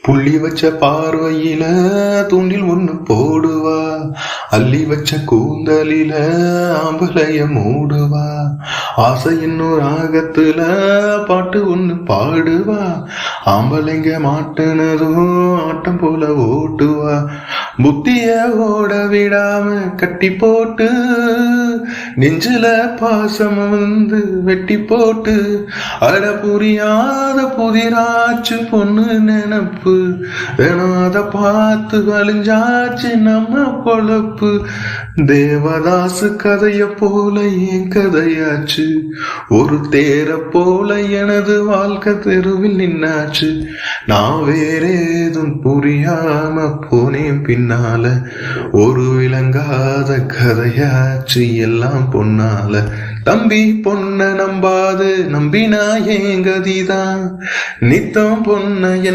புள்ளி வச்ச பார்வையில தூண்டில் ஒண்ணு போடுவா, அள்ளி வச்ச கூந்தலில ஆம்பளைய மூடுவா, ஆசை இன்னொரு ராகத்துல பாட்டு ஒண்ணு பாடுவா, ஆம்பளைங்க மாட்டுனதும் ஆட்டம் போல ஓட்டுவா, புத்திய ஓட விடாம கட்டி போட்டு நெஞ்சில பாசம் வந்து வெட்டி போட்டு அட புரியாத புதிராச்சு பொண்ணு நினப்பு வேணாத பார்த்து வலிஞ்சாச்சு நம்ம பொழப்பு. தேவதாசு கதைய போல என் கதையாச்சு, ஒரு தேர போல எனது வாழ்க்கை தெருவில் நின்னாச்சு. நான் வேறேதும் புரியாம போனேன் பின்னால, ஒரு விளங்காத கதையாச்சு எல்லாம் பொன்னால. தம்பி பொண்ண நம்பாது நம்பினா ஏன் கதிதான், நித்தம் பொண்ண என்ன